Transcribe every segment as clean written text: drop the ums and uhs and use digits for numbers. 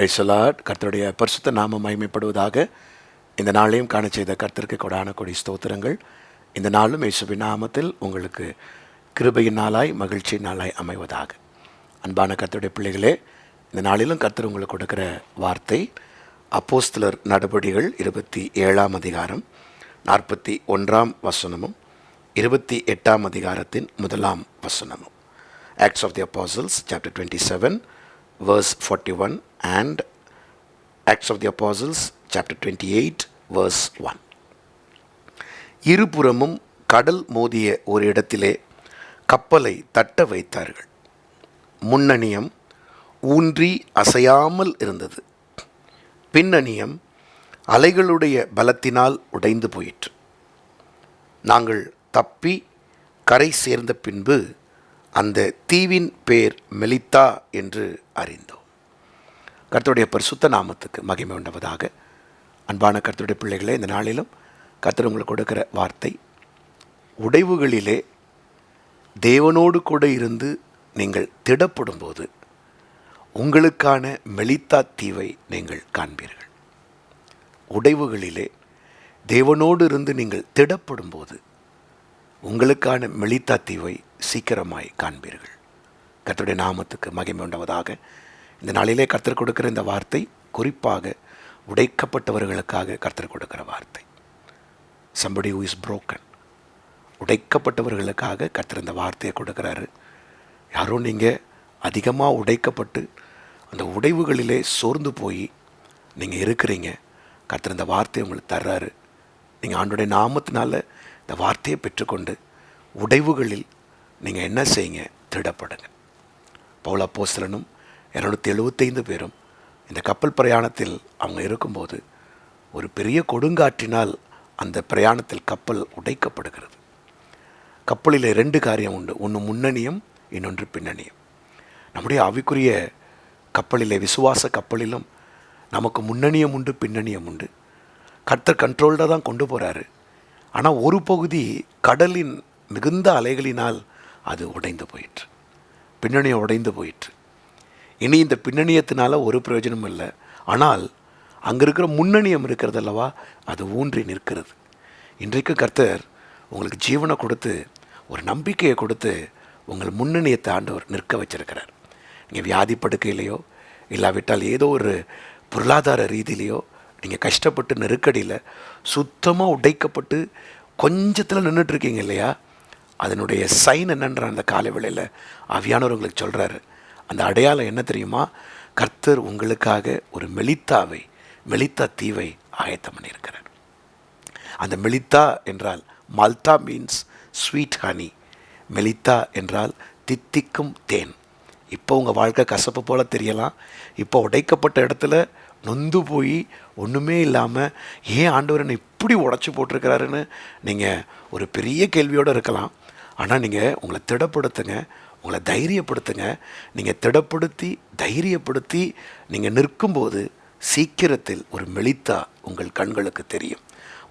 Praise the Lord. கர்த்தருடைய பரிசுத்த நாமம் மகிமைப்படுவதாக. இந்த நாளையும் காண செய்த கர்த்தருக்கு கொடான கொடி ஸ்தோத்திரங்கள். இந்த நாளும் இயேசுவின் நாமத்தில் உங்களுக்கு கிருபையின் நாளாய் மகிழ்ச்சியின் நாளாய் அமைவதாக. அன்பான கர்த்தருடைய பிள்ளைகளே, இந்த நாளிலும் கர்த்தர் உங்களுக்கு கொடுக்கிற வார்த்தை அப்போஸ்தலர் நடபடிகள் 27ஆம் அதிகாரம் 41ஆம் வசனமும் 28ஆம் அதிகாரத்தின் 1ஆம் வசனமும். ஆக்ட்ஸ் ஆஃப் தி அப்போஸ்தலர்ஸ் chapter 27 verse 41 and Acts of the Apostles chapter 28 verse 1. இருபுறமும் கடல் மோதிய ஒரு இடத்திலே கப்பலை தட்ட வைத்தார்கள். முன்னணியம் ஊன்றி அசையாமல் இருந்தது. பின்னணியம் அலைகளுடைய பலத்தினால் உடைந்து போயிற்று. நாங்கள் தப்பி கரை சேர்ந்த பின்பு அந்த தீவின் பேர் மெலித்தா என்று அறிந்தோம். கர்த்தருடைய பரிசுத்த நாமத்துக்கு மகிமை உண்டாவதாக. அன்பான கர்த்தருடைய பிள்ளைகளே, இந்த நாளிலும் கர்த்தர் உங்களுக்கு கொடுக்கிற வார்த்தை, உடைவுகளிலே தேவனோடு கூட இருந்து நீங்கள் திடப்படும் போது உங்களுக்கான மெலித்தா தீவை நீங்கள் காண்பீர்கள். உடைவுகளிலே தேவனோடு இருந்து நீங்கள் திடப்படும் போது உங்களுக்கான மெலித்தா தீவை சீக்கிரமாய் காண்பீர்கள். கர்த்தருடைய நாமத்துக்கு மகிமை உண்டாவதாக. இந்த நாளிலே கர்த்தர் கொடுக்கிற இந்த வார்த்தை குறிப்பாக உடைக்கப்பட்டவர்களுக்காக கர்த்தர் கொடுக்கிற வார்த்தை. somebody who is broken, உடைக்கப்பட்டவர்களுக்காக கர்த்தர் இந்த வார்த்தையை கொடுக்குறாரு. யாரும் நீங்கள் அதிகமாக உடைக்கப்பட்டு அந்த உடைவுகளிலே சோர்ந்து போய் நீங்கள் இருக்கிறீங்க, கர்த்தர் இந்த வார்த்தையை உங்களுக்கு தர்றாரு. நீங்கள் ஆண்டோடைய நாமத்தினால இந்த வார்த்தையை பெற்றுக்கொண்டு உடைவுகளில் நீங்கள் என்ன செய்யுங்க? திடப்படுங்க. பவுல் அப்போஸ்தலனும் 275 பேரும் இந்த கப்பல் பிரயாணத்தில் அவங்க இருக்கும்போது ஒரு பெரிய கொடுங்காற்றினால் அந்த பிரயாணத்தில் கப்பல் உடைக்கப்படுகிறது. கப்பலில் 2 காரியம் உண்டு. ஒன்று முன்னணியும், இன்னொன்று பின்னணியும். நம்முடைய ஆவிக்குரிய கப்பலிலே, விசுவாச கப்பலிலும் நமக்கு முன்னணியம் உண்டு, பின்னணியம் உண்டு. கர்த்தர் கண்ட்ரோல்டாக தான் கொண்டு போகிறாரு. ஆனால் ஒரு பகுதி கடலின் மிகுந்த அலைகளினால் அது உடைந்து போயிற்று. பின்னணியம் உடைந்து போயிற்று. இனி இந்த பின்னணியத்தினால ஒரு பிரயோஜனமும் இல்லை. ஆனால் அங்கே இருக்கிற முன்னணியம் இருக்கிறது அல்லவா, அது ஊன்றி நிற்கிறது. இன்றைக்கு கர்த்தர் உங்களுக்கு ஜீவனை கொடுத்து ஒரு நம்பிக்கையை கொடுத்து உங்கள் முன்னணியத்தை ஆண்டவர் நிற்க வச்சிருக்கிறார். நீங்கள் வியாதி படுக்கையிலையோ இல்லாவிட்டால் ஏதோ ஒரு பொருளாதார ரீதியிலையோ நீங்கள் கஷ்டப்பட்டு நெருக்கடியில் சுத்தமாக உடைக்கப்பட்டு கொஞ்சத்தில் நின்றுட்டுருக்கீங்க இல்லையா, அதனுடைய சைன் என்னன்ற அந்த காலை வேளையில் ஆவியானவர் உங்களுக்கு சொல்கிறாரு. அந்த அடையாளம் என்ன தெரியுமா? கர்த்தர் உங்களுக்காக ஒரு மெலித்தா தீவை ஆயத்தம் பண்ணியிருக்கிறார். அந்த மெலித்தா என்றால் Malta means sweet honey. Melitta என்றால் தித்திக்கும் தேன். இப்போ உங்கள் வாழ்க்கை கசப்பு போல் தெரியலாம். இப்போ உடைக்கப்பட்ட இடத்துல நொந்து போய் ஒன்றுமே இல்லாமல் ஏன் ஆண்டவர் என்னை இப்படி உடைச்சி போட்டிருக்கிறாருன்னு நீங்கள் ஒரு பெரிய கேள்வியோடு இருக்கலாம். ஆனால் நீங்கள் உங்களை திடப்படுத்துங்க, உங்களை தைரியப்படுத்துங்க. நீங்கள் திடப்படுத்தி தைரியப்படுத்தி நீங்கள் நிற்கும்போது சீக்கிரத்தில் ஒரு மெலித்தா உங்கள் கண்களுக்கு தெரியும்.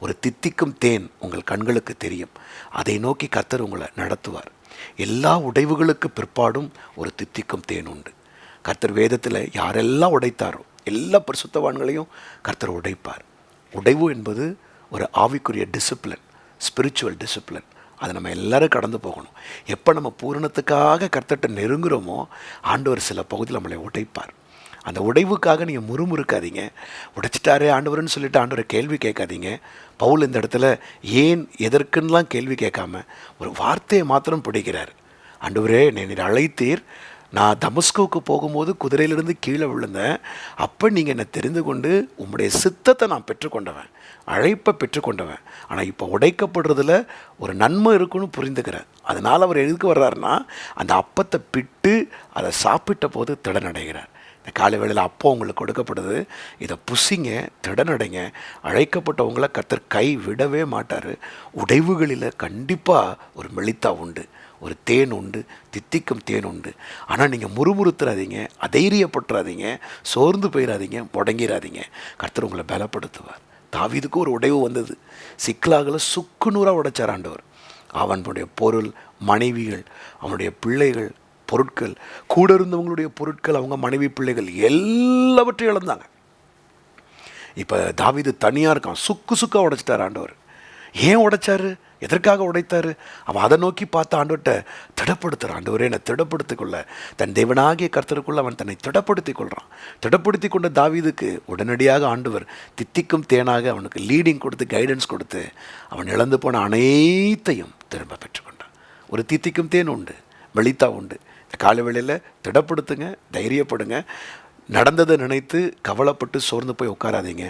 ஒரு தித்திக்கும் தேன் உங்கள் கண்களுக்கு தெரியும். அதை நோக்கி கர்த்தர் உங்களை நடத்துவார். எல்லா உடைவுகளுக்கு பிற்பாடும் ஒரு தித்திக்கும் தேன் உண்டு. கர்த்தர் வேதத்தில் யாரெல்லாம் உடைத்தாரோ எல்லா பரிசுத்தவான்களையும் கர்த்தர் உடைப்பார். உடைவு என்பது ஒரு ஆவிக்குரிய டிசிப்ளின், ஸ்பிரிச்சுவல் டிசிப்ளின். அதை நம்ம எல்லோரும் கடந்து போகணும். எப்போ நம்ம பூரணத்துக்காக கர்த்தர்கிட்ட நெருங்குறோமோ ஆண்டவர் சில பகுதியில் நம்மளை உடைப்பார். அந்த உடைவுக்காக நீங்கள் முறுமுறுக்காதீங்க. உடைச்சிட்டாரே ஆண்டவர்னு சொல்லிட்டு ஆண்டவரை கேள்வி கேட்காதீங்க. பவுல் இந்த இடத்துல ஏன் எதற்குன்னெலாம் கேள்வி கேட்காம ஒரு வார்த்தையை மாத்திரம் பிடிக்கிறார். ஆண்டவரே, நீர் அழைத்தீர், நான் தமஸ்குவுக்கு போகும்போது குதிரையிலிருந்து கீழே விழுந்தேன். அப்போ நீங்கள் என்னை தெரிந்து கொண்டு உம்முடைய சித்தத்தை நான் பெற்றுக்கொண்டவன், அழைப்பை பெற்றுக்கொண்டவன். ஆனால் இப்போ உடைக்கப்படுறதுல ஒரு நன்மை இருக்குன்னு புரிந்துக்கிறேன். அதனால் அவர் எதுக்கு வர்றாருன்னா, அந்த அப்பத்தை பிட்டு அதை சாப்பிட்ட போது திடனடைகிறார். இந்த காலை வேளையில் அப்போ உங்களுக்கு கொடுக்கப்படுது, இதை புசிங்க, திடனடைங்க. அழைக்கப்பட்டவங்களை கர்த்தர் கை விடவே மாட்டார். உடைவுகளில் கண்டிப்பாக ஒரு மெலித்தா உண்டு, ஒரு தேன் உண்டு, தித்திக்கும் தேன் உண்டு. ஆனால் நீங்கள் முறுமுறுத்துறாதீங்க, அதைரியப்பட்டுறாதீங்க, சோர்ந்து போயிடாதீங்க, முடங்கிடாதீங்க. கர்த்தர் உங்களை பலப்படுத்துவார். தாவீதுக்கு ஒரு உடைவு வந்தது. சிக்கலாகல சுக்கு நூறாக உடைச்சார் ஆண்டவர். அவனுடைய பொருள், மனைவிகள், அவனுடைய பிள்ளைகள் பொருட்கள், கூட இருந்தவங்களுடைய பொருட்கள், அவங்க மனைவி பிள்ளைகள் எல்லாவற்றையும் இழந்தாங்க. இப்போ தாவீது தனியாக இருக்கான். சுக்கா உடைச்சிட்டார் ஆண்டவர். ஏன் உடைச்சாரு? எதற்காக உடைத்தார்? அவன் அதை நோக்கி பார்த்து ஆண்டவர்கிட்ட திடப்படுத்துகிறான். ஆண்டவரே என்னை திடப்படுத்திக் கொள்ள. தன் தேவனாகிய கர்த்தருக்குள்ள அவன் தன்னை திடப்படுத்தி கொள்கிறான். திடப்படுத்தி கொண்ட தாவீதுக்கு உடனடியாக ஆண்டவர் தித்திக்கும் தேனாக அவனுக்கு லீடிங் கொடுத்து, கைடன்ஸ் கொடுத்து, அவன் இழந்து போன அனைத்தையும் திரும்ப பெற்றுக்கொண்டான். ஒரு தித்திக்கும் தேன் உண்டு, மெலித்தா உண்டு. இந்த காலை வேளையில் திடப்படுத்துங்க, தைரியப்படுங்க. நடந்ததை நினைத்து கவலைப்பட்டு சோர்ந்து போய் உட்காராதீங்க.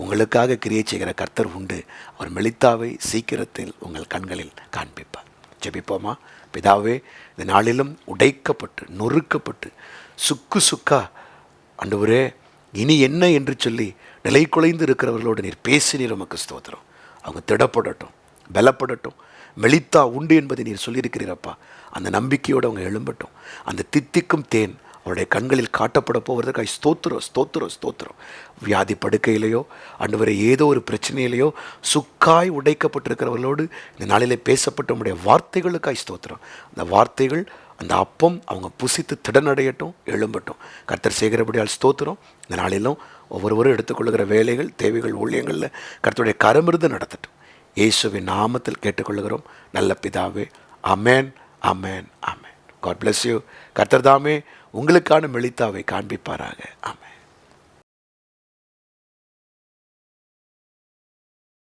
உங்களுக்காக கிரியை செய்கிற கர்த்தர் உண்டு. அவர் மெலித்தாவை சீக்கிரத்தில் உங்கள் கண்களில் காண்பிப்பார். ஜெபிப்போமா? பிதாவே, இந்த நாளிலும் உடைக்கப்பட்டு நொறுக்கப்பட்டு சுக்கா ஆண்டவரே இனி என்ன என்று சொல்லி நிலை குலைந்து இருக்கிறவர்களோடு நீர் பேசினீர். உமக்கு ஸ்தோத்திரம். அவங்க திடப்படட்டும், பலப்படட்டும். மெலித்தா உண்டு என்பதை நீர் சொல்லியிருக்கிறீரப்பா. அந்த நம்பிக்கையோடு அவங்க எழும்பட்டும். அந்த தித்திக்கும் தேன் அவருடைய கண்களில் காட்டப்பட போவதற்காக ஸ்தோத்திரம். வியாதி படுக்கையிலையோ ஆண்டவரை ஏதோ ஒரு பிரச்சனையிலையோ சுக்காய் உடைக்கப்பட்டிருக்கிறவர்களோடு இந்த நாளிலே பேசப்பட்ட உடைய வார்த்தைகளுக்காய் ஸ்தோத்திரம். அந்த வார்த்தைகள், அந்த அப்பம் அவங்க புசித்து திடனடையட்டும், எழும்பட்டும். கர்த்தர் செய்கிறபடியால் ஸ்தோத்திரம். இந்த நாளிலும் ஒவ்வொருவரும் எடுத்துக்கொள்ளுகிற வேலைகள், தேவைகள், ஊழியங்களில் கர்த்தருடைய கரமிருந்து நடத்தட்டும். இயேசுவின் நாமத்தில் கேட்டுக்கொள்ளுகிறோம் நல்ல பிதாவே. ஆமென், ஆமென், ஆமென். God bless you. கர்த்தர் தாமே உங்களுக்கான மெலித்தாவை காண்பிப்பாராக. ஆமென்.